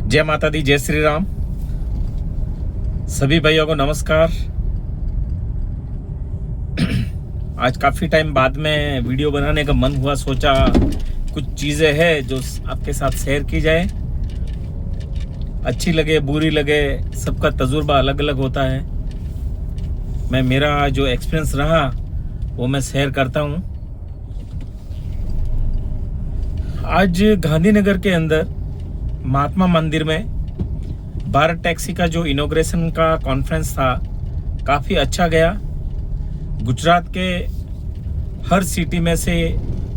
जय माता दी, जय श्री राम। सभी भाइयों को नमस्कार। आज काफ़ी टाइम बाद में वीडियो बनाने का मन हुआ, सोचा कुछ चीज़ें हैं जो आपके साथ शेयर की जाए। अच्छी लगे बुरी लगे, सबका तजुर्बा अलग अलग होता है। मेरा जो एक्सपीरियंस रहा वो मैं शेयर करता हूँ। आज गांधीनगर के अंदर महात्मा मंदिर में भारत टैक्सी का जो इनॉग्रेशन का कॉन्फ्रेंस था, काफ़ी अच्छा गया। गुजरात के हर सिटी में से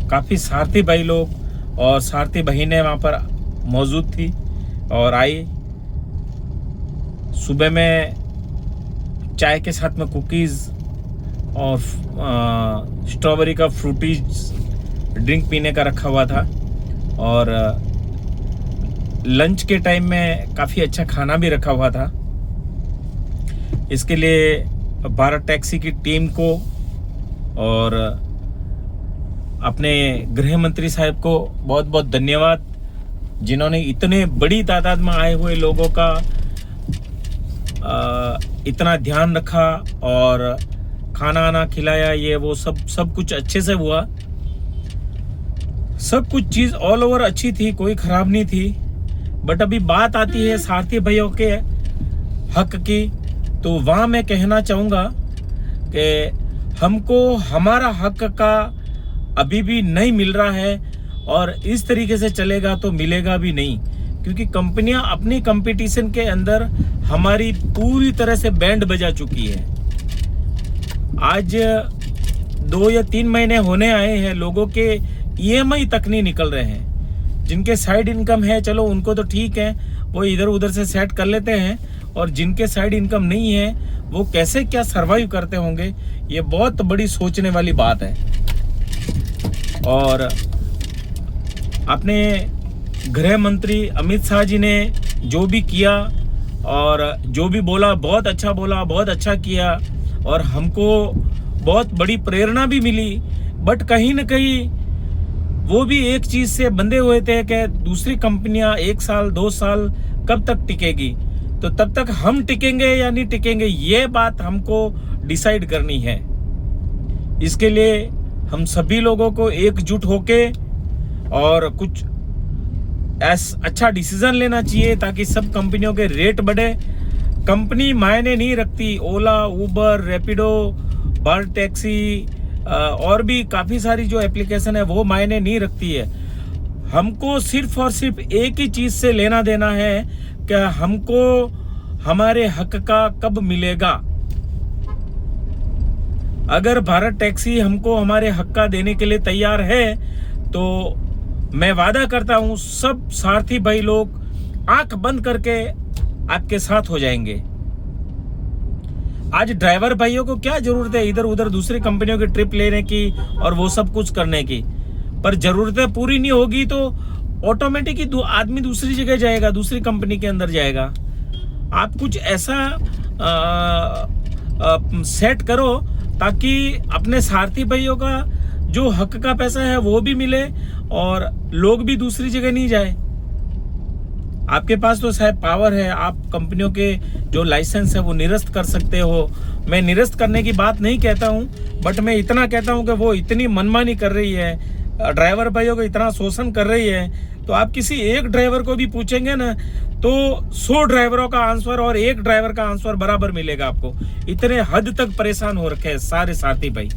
काफ़ी सारथी भाई लोग और सारथी बहनें वहाँ पर मौजूद थी और आई। सुबह में चाय के साथ में कुकीज़ और स्ट्रॉबेरी का फ्रूटीज ड्रिंक पीने का रखा हुआ था और लंच के टाइम में काफ़ी अच्छा खाना भी रखा हुआ था। इसके लिए भारत टैक्सी की टीम को और अपने गृह मंत्री साहब को बहुत बहुत धन्यवाद, जिन्होंने इतने बड़ी तादाद में आए हुए लोगों का इतना ध्यान रखा और खाना आना खिलाया। ये वो सब कुछ अच्छे से हुआ। सब कुछ चीज़ ऑल ओवर अच्छी थी, कोई ख़राब नहीं थी। बट अभी बात आती है सारथी भाइयों के हक की, तो वहाँ मैं कहना चाहूँगा कि हमको हमारा हक का अभी भी नहीं मिल रहा है और इस तरीके से चलेगा तो मिलेगा भी नहीं, क्योंकि कंपनियां अपनी कंपटीशन के अंदर हमारी पूरी तरह से बैंड बजा चुकी है। आज 2 या 3 महीने होने आए हैं, लोगों के EMI तक नहीं निकल रहे हैं। जिनके साइड इनकम है चलो उनको तो ठीक है, वो इधर उधर से सेट कर लेते हैं, और जिनके साइड इनकम नहीं है वो कैसे क्या सरवाइव करते होंगे, ये बहुत बड़ी सोचने वाली बात है। और अपने गृह मंत्री अमित शाह जी ने जो भी किया और जो भी बोला, बहुत अच्छा बोला, बहुत अच्छा किया और हमको बहुत बड़ी प्रेरणा भी मिली। बट कहीं ना कहीं वो भी एक चीज़ से बंधे हुए थे कि दूसरी कंपनियां 1 साल 2 साल कब तक टिकेगी, तो तब तक हम टिकेंगे या नहीं टिकेंगे, ये बात हमको डिसाइड करनी है। इसके लिए हम सभी लोगों को एकजुट होके और कुछ अच्छा डिसीजन लेना चाहिए ताकि सब कंपनियों के रेट बढ़े। कंपनी मायने नहीं रखती, ओला, उबर, रैपिडो, भारत टैक्सी और भी काफ़ी सारी जो एप्लीकेशन है वो मायने नहीं रखती है। हमको सिर्फ और सिर्फ एक ही चीज़ से लेना देना है कि हमको हमारे हक का कब मिलेगा। अगर भारत टैक्सी हमको हमारे हक का देने के लिए तैयार है तो मैं वादा करता हूँ सब सारथी भाई लोग आंख बंद करके आपके साथ हो जाएंगे। आज ड्राइवर भाइयों को क्या जरूरत है इधर उधर दूसरी कंपनियों की ट्रिप लेने की और वो सब कुछ करने की, पर जरूरतें पूरी नहीं होगी तो ऑटोमेटिक ही आदमी दूसरी जगह जाएगा, दूसरी कंपनी के अंदर जाएगा। आप कुछ ऐसा सेट करो ताकि अपने सारथी भाइयों का जो हक का पैसा है वो भी मिले और लोग भी दूसरी जगह नहीं जाए। आपके पास तो शायद पावर है, आप कंपनियों के जो लाइसेंस है वो निरस्त कर सकते हो। मैं निरस्त करने की बात नहीं कहता हूँ, बट मैं इतना कहता हूँ कि वो इतनी मनमानी कर रही है, ड्राइवर भाइयों को इतना शोषण कर रही है, तो आप किसी एक ड्राइवर को भी पूछेंगे ना तो 100 ड्राइवरों का आंसर और एक ड्राइवर का आंसर बराबर मिलेगा आपको। इतने हद तक परेशान हो रखे हैं सारे साथी भाई।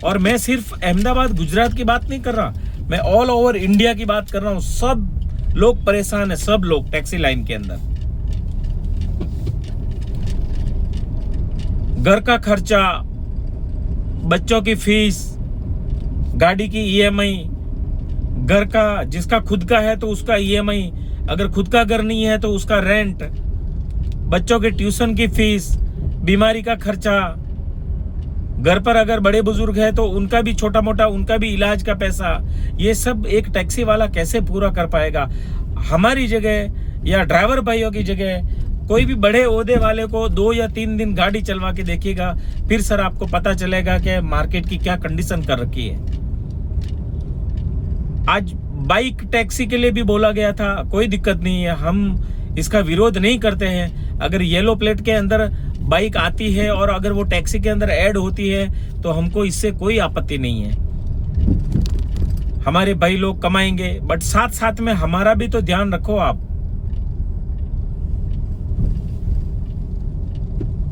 और मैं सिर्फ अहमदाबाद गुजरात की बात नहीं कर रहा, मैं ऑल ओवर इंडिया की बात कर रहा हूँ। सब लोग परेशान है, सब लोग टैक्सी लाइन के अंदर। घर का खर्चा, बच्चों की फीस, गाड़ी की EMI, घर का जिसका खुद का है तो उसका EMI, अगर खुद का घर नहीं है तो उसका रेंट, बच्चों के ट्यूशन की फीस, बीमारी का खर्चा, घर पर अगर बड़े बुजुर्ग है तो उनका भी छोटा मोटा उनका भी इलाज का पैसा, ये सब एक टैक्सी वाला कैसे पूरा कर पाएगा। हमारी जगह या ड्राइवर भाइयों की जगह कोई भी बड़े ओहदे वाले को 2 या 3 दिन गाड़ी चलवा के देखिएगा, फिर सर आपको पता चलेगा कि मार्केट की क्या कंडीशन कर रखी है। आज बाइक टैक्सी के लिए भी बोला गया था, कोई दिक्कत नहीं है, हम इसका विरोध नहीं करते हैं। अगर येलो प्लेट के अंदर बाइक आती है और अगर वो टैक्सी के अंदर ऐड होती है तो हमको इससे कोई आपत्ति नहीं है। हमारे भाई लोग कमाएंगे, बट साथ साथ में हमारा भी तो ध्यान रखो आप।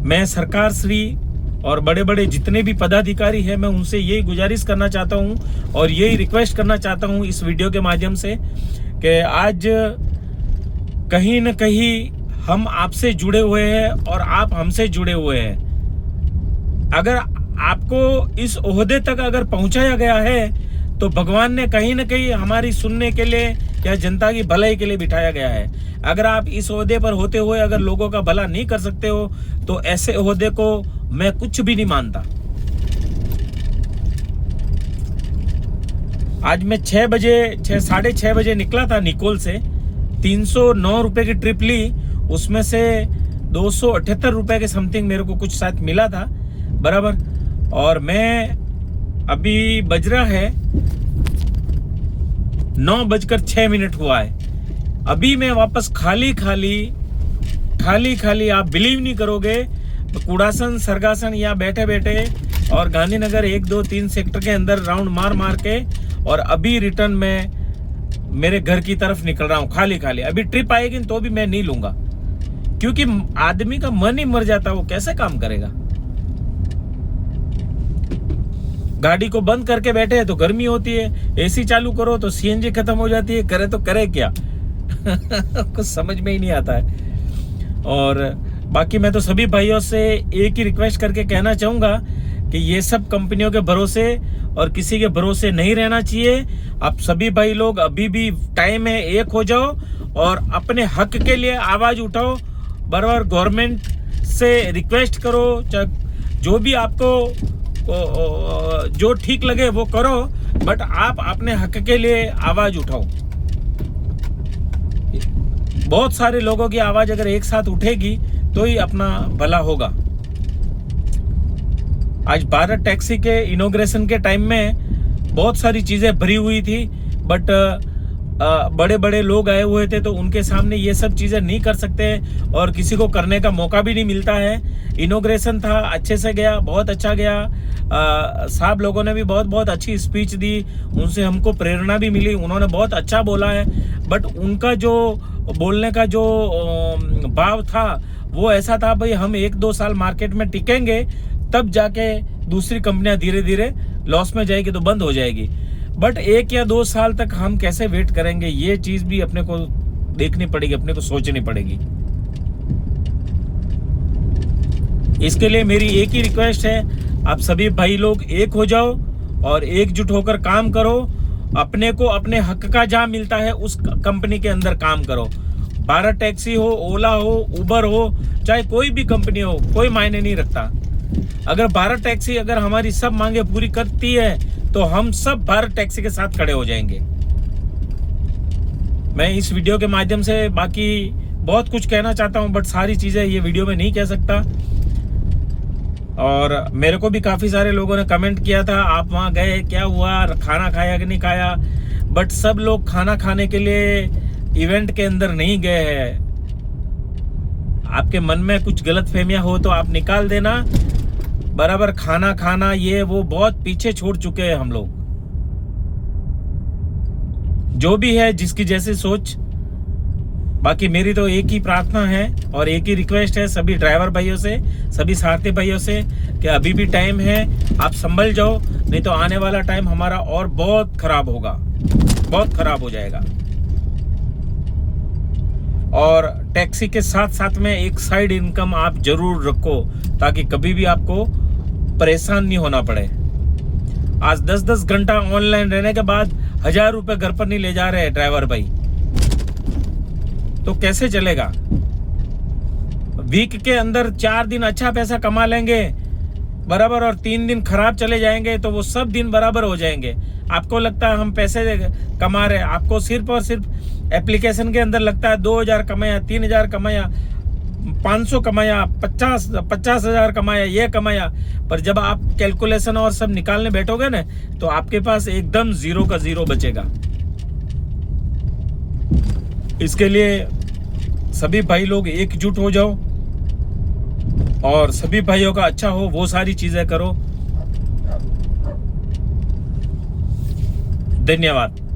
मैं सरकार श्री और बड़े बड़े जितने भी पदाधिकारी हैं, मैं उनसे यही गुजारिश करना चाहता हूं और यही रिक्वेस्ट करना चाहता हूं इस वीडियो के माध्यम से कि आज कहीं न कहीं हम आपसे जुड़े हुए हैं और आप हमसे जुड़े हुए हैं। अगर आपको इस ओहदे तक अगर पहुंचाया गया है तो भगवान ने कहीं न कहीं हमारी सुनने के लिए या जनता की भलाई के लिए बिठाया गया है। अगर आप इस ओहदे पर होते हुए अगर लोगों का भला नहीं कर सकते हो तो ऐसे ओहदे को मैं कुछ भी नहीं मानता। आज मैं 6 6:30 बजे निकला था निकोल से, 309 रुपए की ट्रिप ली, उसमें से 278 रुपए के समथिंग मेरे को कुछ शायद मिला था बराबर। और मैं अभी बज रहा है 9:06 हुआ है। अभी मैं वापस खाली आप बिलीव नहीं करोगे, कूड़ासन सरगासन यहाँ बैठे बैठे और गांधीनगर 1 2 3 सेक्टर के अंदर राउंड मार के और अभी रिटर्न में मेरे घर की तरफ निकल रहा हूँ खाली। अभी ट्रिप आएगी तो भी मैं नहीं लूंगा, क्योंकि आदमी का मन ही मर जाता है, वो कैसे काम करेगा। गाड़ी को बंद करके बैठे हैं तो गर्मी होती है, एसी चालू करो तो सीएनजी खत्म हो जाती है, करे तो करे क्या कुछ समझ में ही नहीं आता है। और बाकी मैं तो सभी भाइयों से एक ही रिक्वेस्ट करके कहना चाहूंगा कि ये सब कंपनियों के भरोसे और किसी के भरोसे नहीं रहना चाहिए। आप सभी भाई लोग अभी भी टाइम है, एक हो जाओ और अपने हक के लिए आवाज उठाओ, बराबर गवर्नमेंट से रिक्वेस्ट करो, जो भी आपको जो ठीक लगे वो करो, बट आप अपने हक के लिए आवाज उठाओ। बहुत सारे लोगों की आवाज अगर एक साथ उठेगी तो ही अपना भला होगा। आज भारत टैक्सी के इनॉग्रेशन के टाइम में बहुत सारी चीजें भरी हुई थी, बट बड़े बड़े लोग आए हुए थे तो उनके सामने ये सब चीजें नहीं कर सकते और किसी को करने का मौका भी नहीं मिलता है। इनॉग्रेशन था, अच्छे से गया, बहुत अच्छा गया। साहब लोगों ने भी बहुत अच्छी स्पीच दी, उनसे हमको प्रेरणा भी मिली, उन्होंने बहुत अच्छा बोला है। बट उनका जो बोलने का जो भाव था वो ऐसा था, भाई हम 1-2 साल मार्केट में टिकेंगे तब जाके दूसरी कंपनियां धीरे धीरे लॉस में जाएगी तो बंद हो जाएगी। बट 1 या 2 साल तक हम कैसे वेट करेंगे, ये चीज भी अपने को देखनी पड़ेगी, अपने को सोचनी पड़ेगी। इसके लिए मेरी एक ही रिक्वेस्ट है, आप सभी भाई लोग एक हो जाओ और एकजुट होकर काम करो। अपने को अपने हक का जहां मिलता है उस कंपनी के अंदर काम करो। भारत टैक्सी हो, ओला हो, उबर हो, चाहे कोई भी कंपनी हो, कोई मायने नहीं रखता। अगर भारत टैक्सी अगर हमारी सब मांगे पूरी करती है तो हम सब भारत टैक्सी के साथ खड़े हो जाएंगे। मैं इस वीडियो के माध्यम से बाकी बहुत कुछ कहना चाहता हूं, बट सारी चीजें ये वीडियो में नहीं कह सकता। और मेरे को भी काफी सारे लोगों ने कमेंट किया था, आप वहां गए, क्या हुआ, खाना खाया कि नहीं खाया। बट सब लोग खाना खाने के लिए इवेंट के अंदर नहीं गए हैं। आपके मन में कुछ गलतफहमियां हो तो आप निकाल देना, बराबर। खाना खाना ये वो बहुत पीछे छोड़ चुके हैं हम लोग। जो भी है जिसकी जैसी सोच। बाकी मेरी तो एक ही प्रार्थना है और एक ही रिक्वेस्ट है सभी ड्राइवर भाइयों से, सभी सारथी भाइयों से कि अभी भी टाइम है, आप संभल जाओ, नहीं तो आने वाला टाइम हमारा और बहुत खराब होगा, बहुत खराब हो जाएगा। और टैक्सी के साथ साथ में एक साइड इनकम आप जरूर रखो ताकि कभी भी आपको परेशान नहीं होना पड़े। आज 10-10 घंटा ऑनलाइन रहने के बाद 1000 रुपए घर पर नहीं ले जा रहे हैं ड्राइवर भाई, तो कैसे चलेगा। वीक के अंदर 4 दिन अच्छा पैसा कमा लेंगे बराबर, और 3 दिन खराब चले जाएंगे तो वो सब दिन बराबर हो जाएंगे। आपको लगता है हम पैसे कमा रहे हैं, आपको सिर्फ और सिर्फ एप्लीकेशन के अंदर लगता है 2000 कमाया, 3000 कमाया, 500 कमाया, 50,000 कमाया, ये कमाया। पर जब आप कैलकुलेशन और सब निकालने बैठोगे ना तो आपके पास एकदम 0 का 0 बचेगा। इसके लिए सभी भाई लोग एकजुट हो जाओ और सभी भाइयों का अच्छा हो, वो सारी चीजें करो। धन्यवाद।